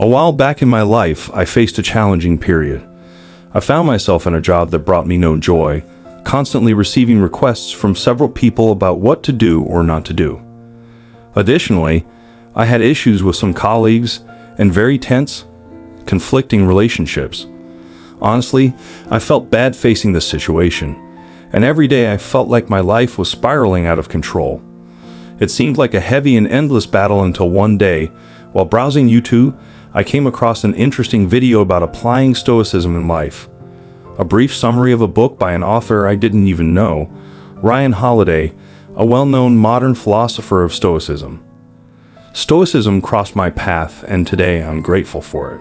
A while back in my life, I faced a challenging period. I found myself in a job that brought me no joy, constantly receiving requests from several people about what to do or not to do. Additionally, I had issues with some colleagues and very tense, conflicting relationships. Honestly, I felt bad facing this situation, and every day I felt like my life was spiraling out of control. It seemed like a heavy and endless battle until one day, while browsing YouTube, I came across an interesting video about applying Stoicism in life. A brief summary of a book by an author I didn't even know, Ryan Holiday, a well-known modern philosopher of Stoicism. Stoicism crossed my path, and today I'm grateful for it.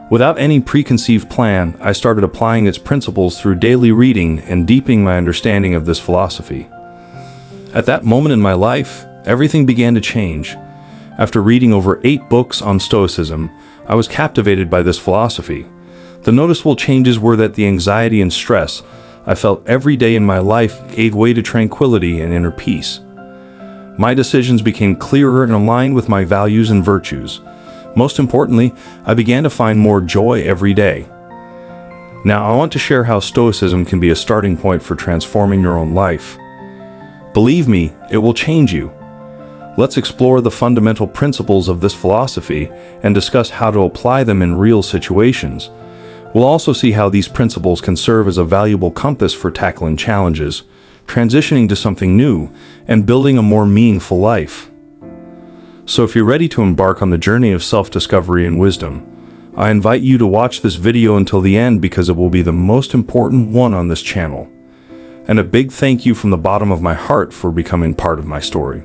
Without any preconceived plan, I started applying its principles through daily reading and deepening my understanding of this philosophy. At that moment in my life, everything began to change. After reading over 8 books on Stoicism, I was captivated by this philosophy. The noticeable changes were that the anxiety and stress I felt every day in my life gave way to tranquility and inner peace. My decisions became clearer and aligned with my values and virtues. Most importantly, I began to find more joy every day. Now, I want to share how Stoicism can be a starting point for transforming your own life. Believe me, it will change you. Let's explore the fundamental principles of this philosophy and discuss how to apply them in real situations. We'll also see how these principles can serve as a valuable compass for tackling challenges, transitioning to something new, and building a more meaningful life. So if you're ready to embark on the journey of self-discovery and wisdom, I invite you to watch this video until the end because it will be the most important one on this channel. And a big thank you from the bottom of my heart for becoming part of my story.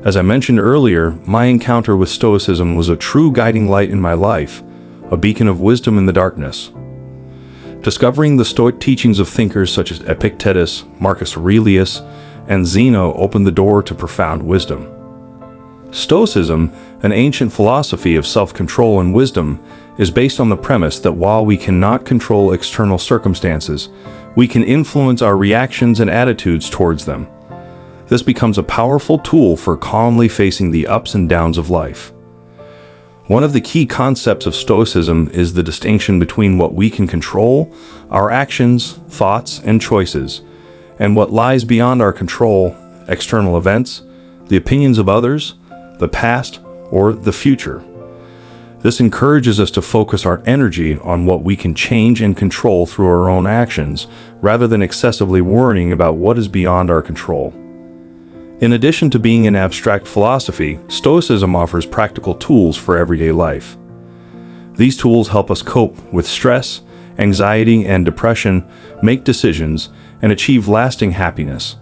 As I mentioned earlier, my encounter with Stoicism was a true guiding light in my life, a beacon of wisdom in the darkness. Discovering the Stoic teachings of thinkers such as Epictetus, Marcus Aurelius, and Zeno opened the door to profound wisdom. Stoicism, an ancient philosophy of self-control and wisdom, is based on the premise that while we cannot control external circumstances, we can influence our reactions and attitudes towards them. This becomes a powerful tool for calmly facing the ups and downs of life. One of the key concepts of Stoicism is the distinction between what we can control, our actions, thoughts, and choices, and what lies beyond our control, external events, the opinions of others, the past, or the future. This encourages us to focus our energy on what we can change and control through our own actions, rather than excessively worrying about what is beyond our control. In addition to being an abstract philosophy, Stoicism offers practical tools for everyday life. These tools help us cope with stress, anxiety, and depression, make decisions, and achieve lasting happiness.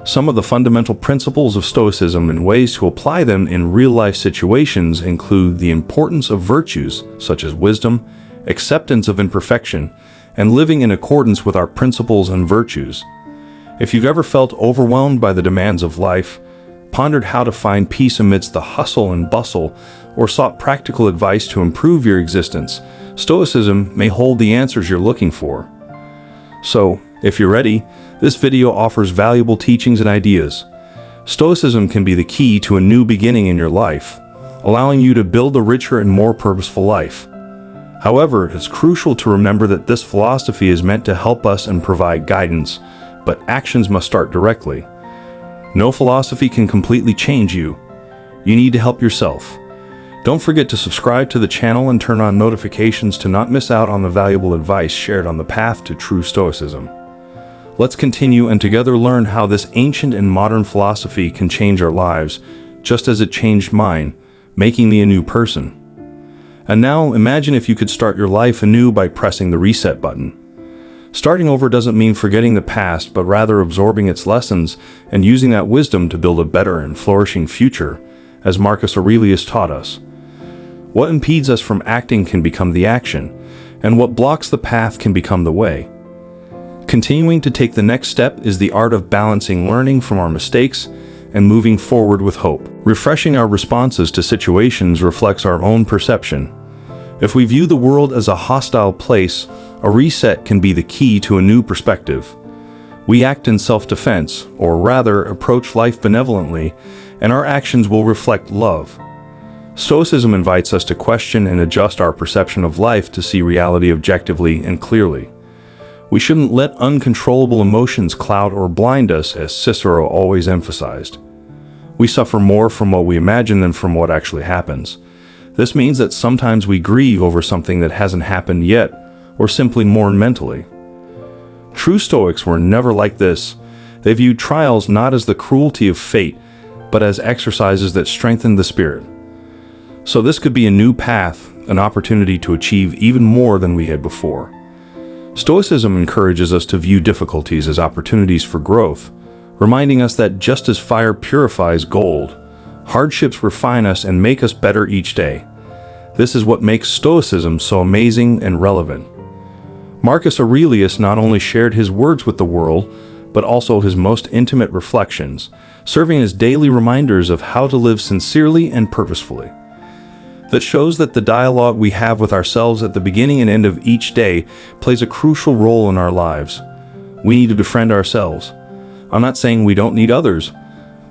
Some of the fundamental principles of Stoicism and ways to apply them in real-life situations include the importance of virtues such as wisdom, acceptance of imperfection, and living in accordance with our principles and virtues. If you've ever felt overwhelmed by the demands of life, pondered how to find peace amidst the hustle and bustle, or sought practical advice to improve your existence, Stoicism may hold the answers you're looking for. So, if you're ready, this video offers valuable teachings and ideas. Stoicism can be the key to a new beginning in your life, allowing you to build a richer and more purposeful life. However, it's crucial to remember that this philosophy is meant to help us and provide guidance, but actions must start directly. No philosophy can completely change you. You need to help yourself. Don't forget to subscribe to the channel and turn on notifications to not miss out on the valuable advice shared on the path to true Stoicism. Let's continue and together learn how this ancient and modern philosophy can change our lives, just as it changed mine, making me a new person. And now, imagine if you could start your life anew by pressing the reset button. Starting over doesn't mean forgetting the past, but rather absorbing its lessons and using that wisdom to build a better and flourishing future, as Marcus Aurelius taught us. What impedes us from acting can become the action, and what blocks the path can become the way. Continuing to take the next step is the art of balancing learning from our mistakes and moving forward with hope. Refreshing our responses to situations reflects our own perception. If we view the world as a hostile place, a reset can be the key to a new perspective. We act in self-defense, or rather approach life benevolently, and our actions will reflect love. Stoicism invites us to question and adjust our perception of life to see reality objectively and clearly. We shouldn't let uncontrollable emotions cloud or blind us, as Cicero always emphasized. We suffer more from what we imagine than from what actually happens. This means that sometimes we grieve over something that hasn't happened yet, or simply mourn mentally. True Stoics were never like this. They viewed trials not as the cruelty of fate, but as exercises that strengthened the spirit. So this could be a new path, an opportunity to achieve even more than we had before. Stoicism encourages us to view difficulties as opportunities for growth, reminding us that just as fire purifies gold, hardships refine us and make us better each day. This is what makes Stoicism so amazing and relevant. Marcus Aurelius not only shared his words with the world, but also his most intimate reflections, serving as daily reminders of how to live sincerely and purposefully. That shows that the dialogue we have with ourselves at the beginning and end of each day plays a crucial role in our lives. We need to befriend ourselves. I'm not saying we don't need others,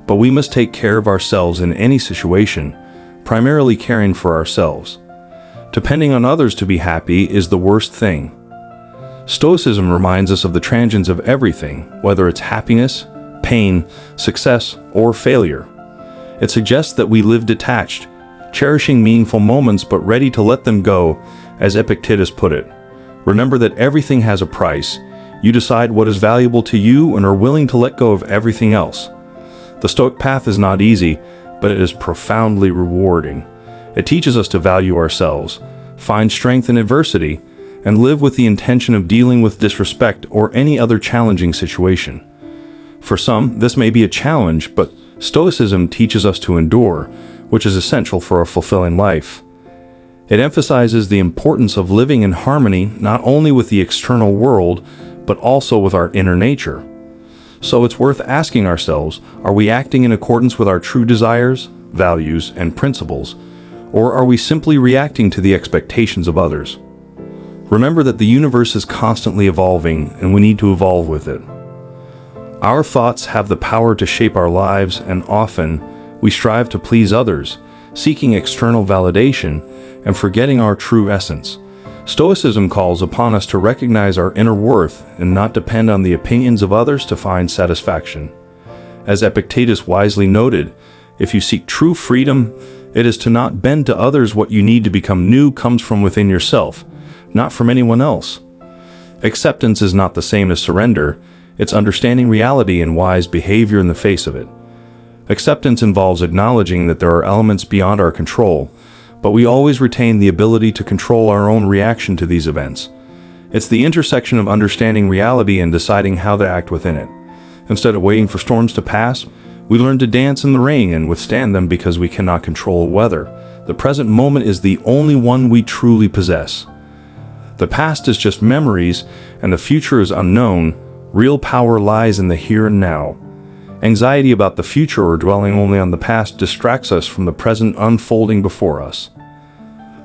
but we must take care of ourselves in any situation, primarily caring for ourselves. Depending on others to be happy is the worst thing. Stoicism reminds us of the transience of everything, whether it's happiness, pain, success, or failure. It suggests that we live detached, cherishing meaningful moments but ready to let them go, as Epictetus put it. Remember that everything has a price. You decide what is valuable to you and are willing to let go of everything else. The Stoic path is not easy, but it is profoundly rewarding. It teaches us to value ourselves, find strength in adversity, and live with the intention of dealing with disrespect or any other challenging situation. For some, this may be a challenge, but Stoicism teaches us to endure, which is essential for a fulfilling life. It emphasizes the importance of living in harmony not only with the external world, but also with our inner nature. So it's worth asking ourselves, are we acting in accordance with our true desires, values, and principles, or are we simply reacting to the expectations of others? Remember that the universe is constantly evolving, and we need to evolve with it. Our thoughts have the power to shape our lives, and often we strive to please others, seeking external validation and forgetting our true essence. Stoicism calls upon us to recognize our inner worth and not depend on the opinions of others to find satisfaction. As Epictetus wisely noted, if you seek true freedom, it is to not bend to others. What you need to become new comes from within yourself, not from anyone else. Acceptance is not the same as surrender. It's understanding reality and wise behavior in the face of it. Acceptance involves acknowledging that there are elements beyond our control, but we always retain the ability to control our own reaction to these events. It's the intersection of understanding reality and deciding how to act within it. Instead of waiting for storms to pass, we learn to dance in the rain and withstand them because we cannot control weather. The present moment is the only one we truly possess. The past is just memories, and the future is unknown. Real power lies in the here and now. Anxiety about the future or dwelling only on the past distracts us from the present unfolding before us.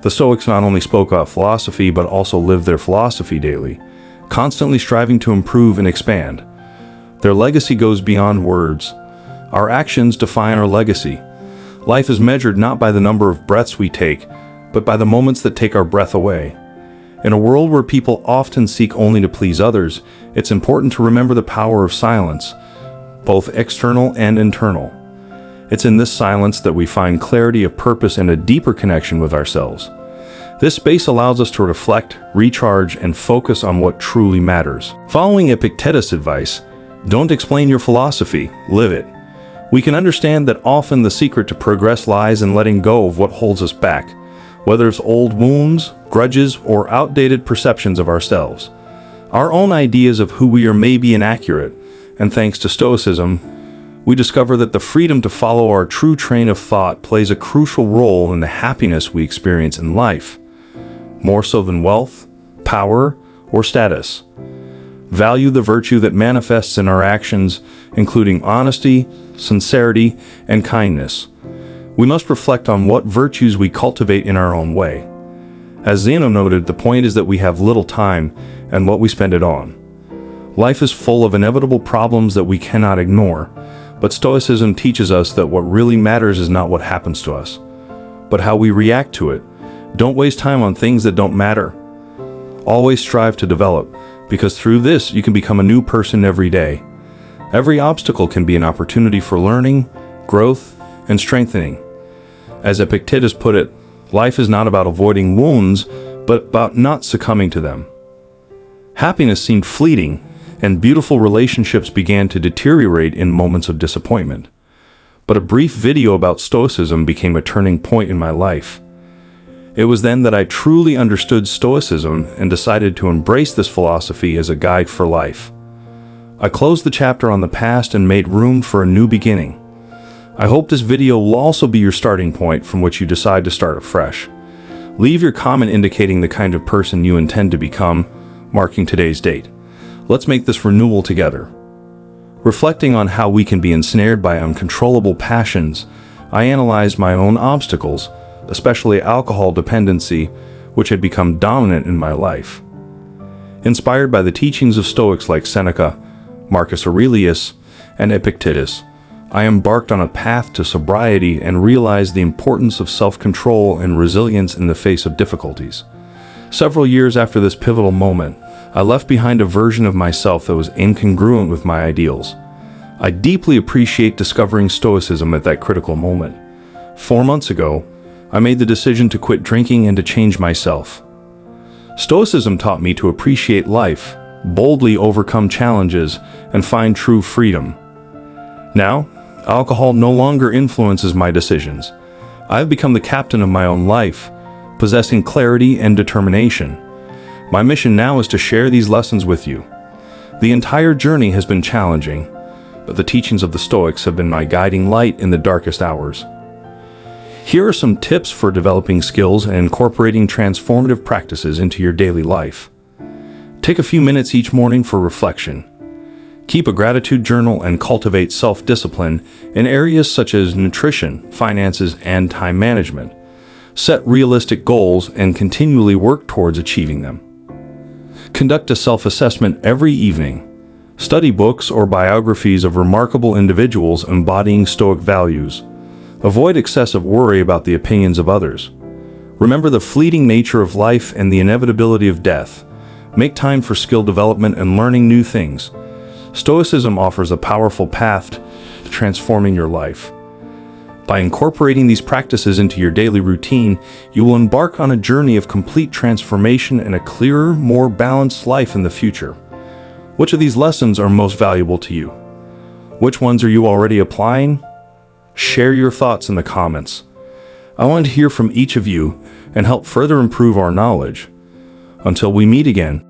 The Stoics not only spoke about philosophy but also lived their philosophy daily, constantly striving to improve and expand. Their legacy goes beyond words. Our actions define our legacy. Life is measured not by the number of breaths we take, but by the moments that take our breath away. In a world where people often seek only to please others, it's important to remember the power of silence, both external and internal. It's in this silence that we find clarity of purpose and a deeper connection with ourselves. This space allows us to reflect, recharge, and focus on what truly matters. Following Epictetus' advice, don't explain your philosophy, live it. We can understand that often the secret to progress lies in letting go of what holds us back, whether it's old wounds, grudges, or outdated perceptions of ourselves. Our own ideas of who we are may be inaccurate, and thanks to Stoicism, we discover that the freedom to follow our true train of thought plays a crucial role in the happiness we experience in life, more so than wealth, power, or status. Value the virtue that manifests in our actions, including honesty, sincerity, and kindness. We must reflect on what virtues we cultivate in our own way. As Zeno noted, the point is that we have little time and what we spend it on. Life is full of inevitable problems that we cannot ignore, but Stoicism teaches us that what really matters is not what happens to us. but how we react to it. Don't waste time on things that don't matter. Always strive to develop, because through this you can become a new person every day. Every obstacle can be an opportunity for learning, growth, and strengthening. As Epictetus put it, life is not about avoiding wounds, but about not succumbing to them. Happiness seemed fleeting, and beautiful relationships began to deteriorate in moments of disappointment. But a brief video about Stoicism became a turning point in my life. It was then that I truly understood Stoicism and decided to embrace this philosophy as a guide for life. I closed the chapter on the past and made room for a new beginning. I hope this video will also be your starting point from which you decide to start afresh. Leave your comment indicating the kind of person you intend to become, marking today's date. Let's make this renewal together. Reflecting on how we can be ensnared by uncontrollable passions, I analyzed my own obstacles, especially alcohol dependency, which had become dominant in my life. Inspired by the teachings of Stoics like Seneca, Marcus Aurelius, and Epictetus, I embarked on a path to sobriety and realized the importance of self-control and resilience in the face of difficulties. Several years after this pivotal moment, I left behind a version of myself that was incongruent with my ideals. I deeply appreciate discovering Stoicism at that critical moment. 4 months ago, I made the decision to quit drinking and to change myself. Stoicism taught me to appreciate life, boldly overcome challenges, and find true freedom. Now, alcohol no longer influences my decisions. I've become the captain of my own life, possessing clarity and determination. My mission now is to share these lessons with you. The entire journey has been challenging, but the teachings of the Stoics have been my guiding light in the darkest hours. Here are some tips for developing skills and incorporating transformative practices into your daily life. Take a few minutes each morning for reflection. Keep a gratitude journal and cultivate self-discipline in areas such as nutrition, finances, and time management. Set realistic goals and continually work towards achieving them. Conduct a self-assessment every evening. Study books or biographies of remarkable individuals embodying Stoic values. Avoid excessive worry about the opinions of others. Remember the fleeting nature of life and the inevitability of death. Make time for skill development and learning new things. Stoicism offers a powerful path to transforming your life. By incorporating these practices into your daily routine, you will embark on a journey of complete transformation and a clearer, more balanced life in the future. Which of these lessons are most valuable to you? Which ones are you already applying? Share your thoughts in the comments. I want to hear from each of you and help further improve our knowledge. Until we meet again,